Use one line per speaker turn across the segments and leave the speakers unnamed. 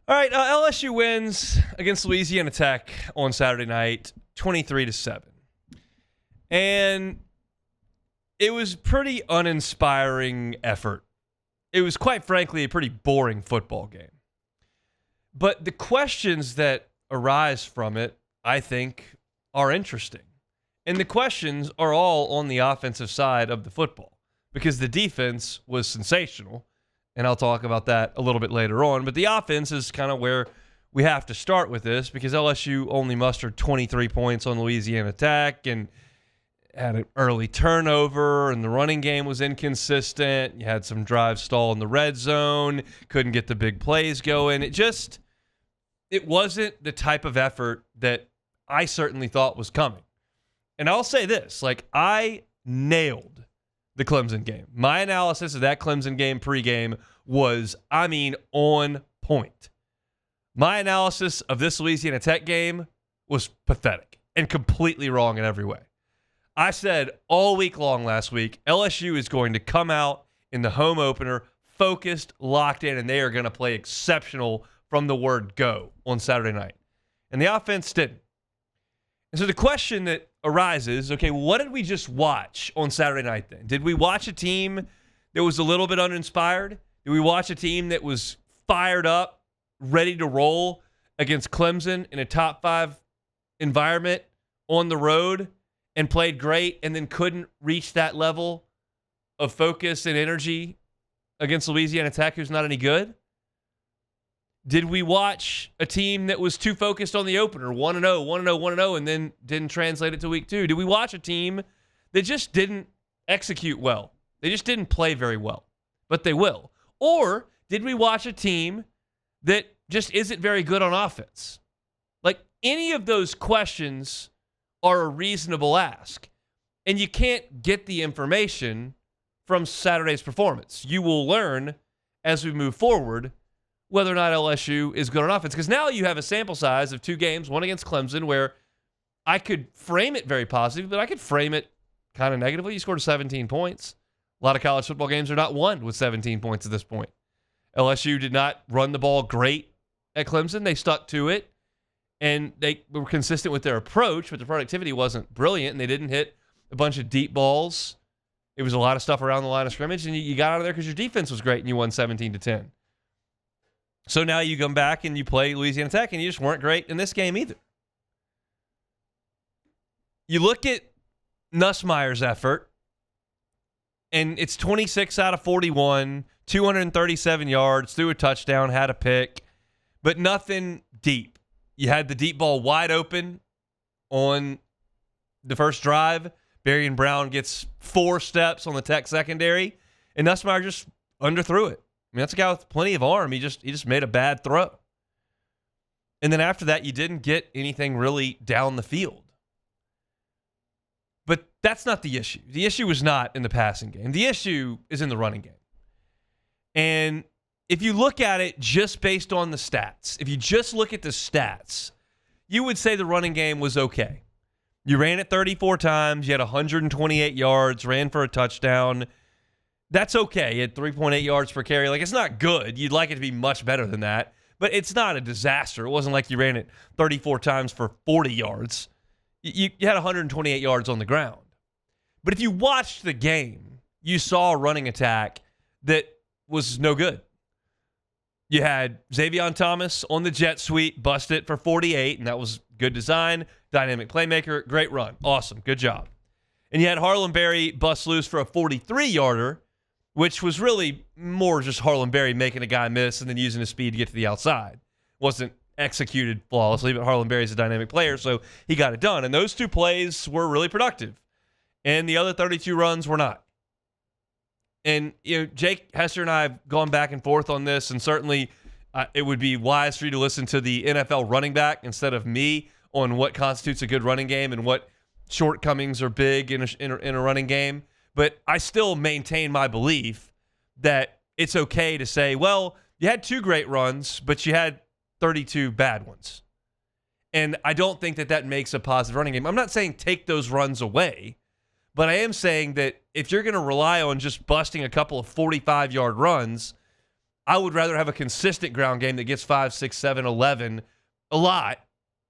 All right, LSU wins against Louisiana Tech on Saturday night, 23-7. And it was pretty uninspiring effort. It was, quite frankly, a pretty boring football game. But the questions that arise from it, I think, are interesting. And the questions are all on the offensive side of the football because the defense was sensational. And I'll talk about that a little bit later on. But the offense is kind of where we have to start with this because LSU only mustered 23 points on Louisiana Tech and had an early turnover, and the running game was inconsistent. You had some drives stall in the red zone, couldn't get the big plays going. It wasn't the type of effort that I certainly thought was coming. And I'll say this, I nailed the Clemson game. My analysis of that Clemson game pregame was, on point. My analysis of this Louisiana Tech game was pathetic and completely wrong in every way. I said all week long last week, LSU is going to come out in the home opener focused, locked in, and they are going to play exceptional from the word go on Saturday night. And the offense didn't. And so the question that arises, okay, what did we just watch on Saturday night then? Did we watch a team that was a little bit uninspired? Did we watch a team that was fired up, ready to roll against Clemson in a top 5 environment on the road and played great and then couldn't reach that level of focus and energy against Louisiana Tech, who's not any good? Did we watch a team that was too focused on the opener, 1-0, 1-0, 1-0, and then didn't translate it to week 2? Did we watch a team that just didn't execute well? They just didn't play very well, but they will. Or did we watch a team that just isn't very good on offense? Any of those questions are a reasonable ask, and you can't get the information from Saturday's performance. You will learn as we move forward whether or not LSU is good on offense. Because now you have a sample size of 2 games, one against Clemson, where I could frame it very positive, but I could frame it kind of negatively. You scored 17 points. A lot of college football games are not won with 17 points at this point. LSU did not run the ball great at Clemson. They stuck to it, and they were consistent with their approach, but the productivity wasn't brilliant, and they didn't hit a bunch of deep balls. It was a lot of stuff around the line of scrimmage, and you got out of there because your defense was great, and you won 17-10. So now you come back and you play Louisiana Tech, and you just weren't great in this game either. You look at Nussmeier's effort, and it's 26 out of 41, 237 yards, threw a touchdown, had a pick, but nothing deep. You had the deep ball wide open on the first drive. Berrien Brown gets 4 steps on the Tech secondary, and Nussmeier just underthrew it. That's a guy with plenty of arm. He just made a bad throw. And then after that, you didn't get anything really down the field. But that's not the issue. The issue is not in the passing game. The issue is in the running game. And if you look at it just based on the stats, if you just look at the stats, you would say the running game was okay. You ran it 34 times. You had 128 yards, ran for a touchdown. That's okay at 3.8 yards per carry. It's not good. You'd like it to be much better than that, but it's not a disaster. It wasn't like you ran it 34 times for 40 yards. You had 128 yards on the ground. But if you watched the game, you saw a running attack that was no good. You had Xavier Thomas on the jet sweep, bust it for 48, and that was good design, dynamic playmaker, great run. Awesome, good job. And you had Harlan Berry bust loose for a 43-yarder, which was really more just Harlan Berry making a guy miss and then using his speed to get to the outside. Wasn't executed flawlessly, but Harlan Berry's a dynamic player, so he got it done. And those 2 plays were really productive. And the other 32 runs were not. And Jake Hester and I have gone back and forth on this, and certainly it would be wise for you to listen to the NFL running back instead of me on what constitutes a good running game and what shortcomings are big in a running game. But I still maintain my belief that it's okay to say, well, you had 2 great runs, but you had 32 bad ones. And I don't think that makes a positive running game. I'm not saying take those runs away, but I am saying that if you're going to rely on just busting a couple of 45-yard runs, I would rather have a consistent ground game that gets 5, 6, 7, 11 a lot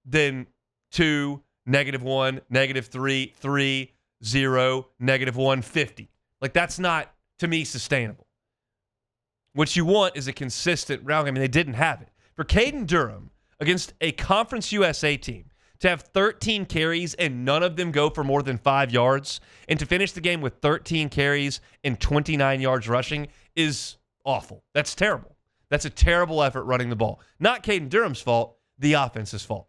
than 2, -1, -3, 3, 0, -1, 50. Like, that's not, to me, sustainable. What you want is a consistent ground game, and they didn't have it. For Caden Durham, against a Conference USA team, to have 13 carries and none of them go for more than 5 yards, and to finish the game with 13 carries and 29 yards rushing is awful. That's terrible. That's a terrible effort running the ball. Not Caden Durham's fault, the offense's fault.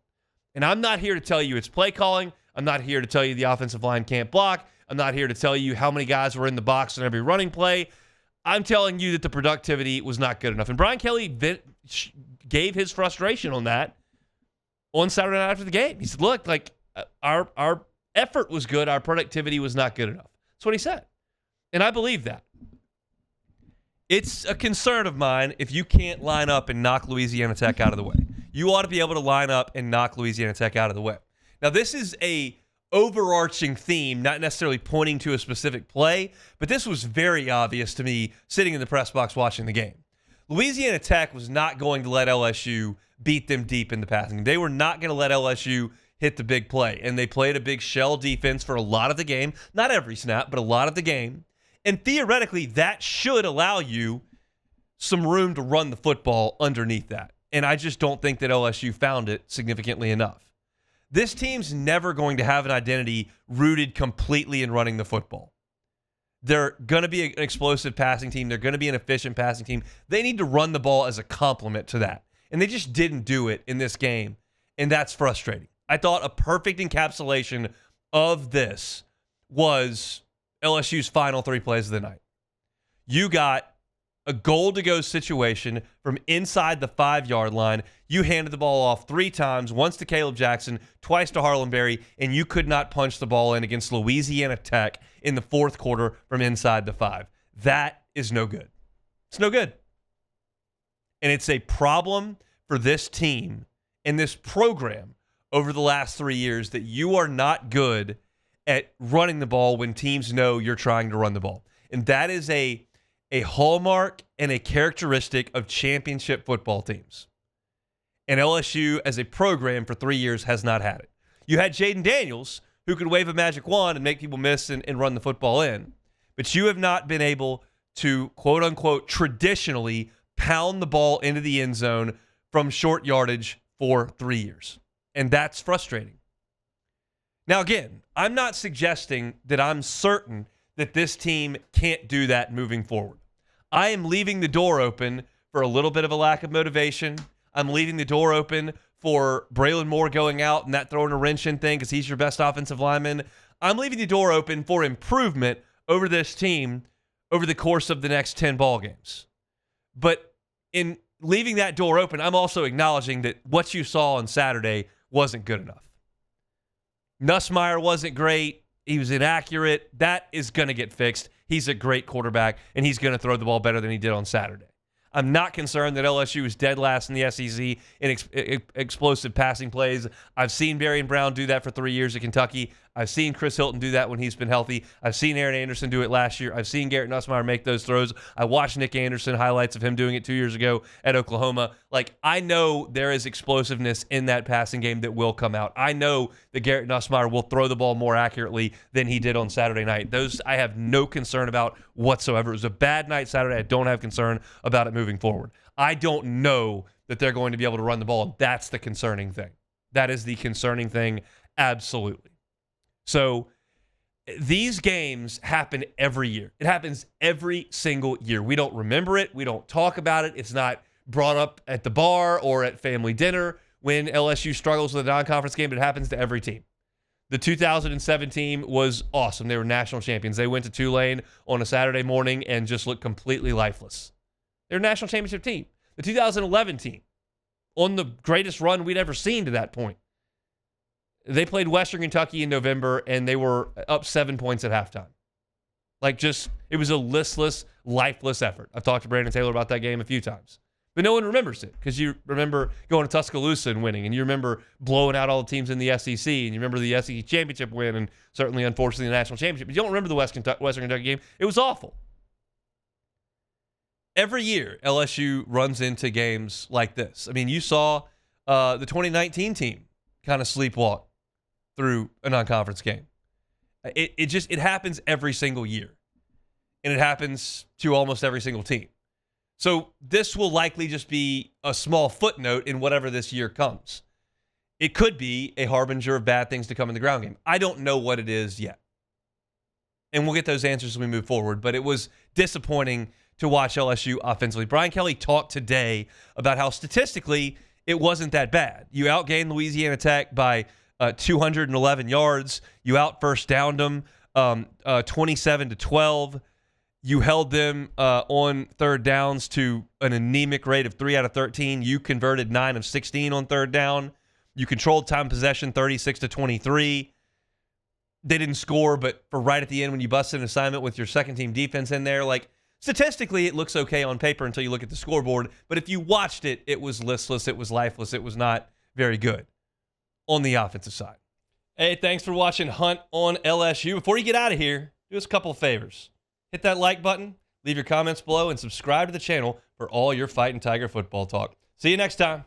And I'm not here to tell you it's play calling. I'm not here to tell you the offensive line can't block. I'm not here to tell you how many guys were in the box on every running play. I'm telling you that the productivity was not good enough. And Brian Kelly gave his frustration on that on Saturday night after the game. He said, look, like, our effort was good. Our productivity was not good enough. That's what he said. And I believe that. It's a concern of mine if you can't line up and knock Louisiana Tech out of the way. You ought to be able to line up and knock Louisiana Tech out of the way. Now, this is a overarching theme, not necessarily pointing to a specific play, but this was very obvious to me sitting in the press box watching the game. Louisiana Tech was not going to let LSU beat them deep in the passing. They were not going to let LSU hit the big play, and they played a big shell defense for a lot of the game. Not every snap, but a lot of the game. And theoretically, that should allow you some room to run the football underneath that. And I just don't think that LSU found it significantly enough. This team's never going to have an identity rooted completely in running the football. They're going to be an explosive passing team. They're going to be an efficient passing team. They need to run the ball as a complement to that. And they just didn't do it in this game. And that's frustrating. I thought a perfect encapsulation of this was LSU's final 3 plays of the night. You got a goal-to-go situation from inside the 5-yard line. You handed the ball off 3 times, once to Caleb Jackson, twice to Harlan Berry, and you could not punch the ball in against Louisiana Tech in the 4th quarter from inside the 5. That is no good. It's no good. And it's a problem for this team and this program over the last 3 years that you are not good at running the ball when teams know you're trying to run the ball. And that is a hallmark and a characteristic of championship football teams. And LSU, as a program for 3 years, has not had it. You had Jaden Daniels, who could wave a magic wand and make people miss and run the football in. But you have not been able to, quote-unquote, traditionally pound the ball into the end zone from short yardage for 3 years. And that's frustrating. Now, again, I'm not suggesting that I'm certain that this team can't do that moving forward. I am leaving the door open for a little bit of a lack of motivation. I'm leaving the door open for Braylon Moore going out and that throwing a wrench in thing because he's your best offensive lineman. I'm leaving the door open for improvement over this team over the course of the next 10 ball games. But in leaving that door open, I'm also acknowledging that what you saw on Saturday wasn't good enough. Nussmeier wasn't great. He was inaccurate. That is going to get fixed. He's a great quarterback, and he's going to throw the ball better than he did on Saturday. I'm not concerned that LSU is dead last in the SEC in explosive passing plays. I've seen Barry Brown do that for 3 years at Kentucky. I've seen Chris Hilton do that when he's been healthy. I've seen Aaron Anderson do it last year. I've seen Garrett Nussmeier make those throws. I watched Nick Anderson highlights of him doing it 2 years ago at Oklahoma. Like, I know there is explosiveness in that passing game that will come out. I know that Garrett Nussmeier will throw the ball more accurately than he did on Saturday night. Those I have no concern about whatsoever. It was a bad night Saturday. I don't have concern about it moving forward. I don't know that they're going to be able to run the ball. That's the concerning thing. That is the concerning thing, absolutely. So these games happen every year. It happens every single year. We don't remember it. We don't talk about it. It's not brought up at the bar or at family dinner when LSU struggles with a non-conference game, but it happens to every team. The 2007 team was awesome. They were national champions. They went to Tulane on a Saturday morning and just looked completely lifeless. They're a national championship team. The 2011 team, on the greatest run we'd ever seen to that point. They played Western Kentucky in November, and they were up 7 points at halftime. Like, just, it was a listless, lifeless effort. I've talked to Brandon Taylor about that game a few times. But no one remembers it because you remember going to Tuscaloosa and winning, and you remember blowing out all the teams in the SEC, and you remember the SEC championship win, and certainly, unfortunately, the national championship. But you don't remember the Western Kentucky game. It was awful. every year LSU runs into games like this. I mean, you saw the 2019 team kind of sleepwalk through a non-conference game. It happens every single year, and it happens to almost every single team. So this will likely just be a small footnote in whatever this year comes. It could be a harbinger of bad things to come in the ground game. I don't know what it is yet, and we'll get those answers as we move forward. But it was disappointing to watch LSU offensively. Brian Kelly talked today about how statistically it wasn't that bad. You outgained Louisiana Tech by 211 yards. You out first downed them 27-12. You held them on third downs to an anemic rate of 3 out of 13. You converted 9 of 16 on third down. You controlled time possession 36-23. They didn't score, but for right at the end when you busted an assignment with your second team defense in there, like statistically it looks okay on paper until you look at the scoreboard. But if you watched it, it was listless, it was lifeless, it was not very good on the offensive side. Hey, thanks for watching Hunt on LSU. Before you get out of here, do us a couple of favors. Hit that like button, leave your comments below, and subscribe to the channel for all your Fighting Tiger football talk. See you next time.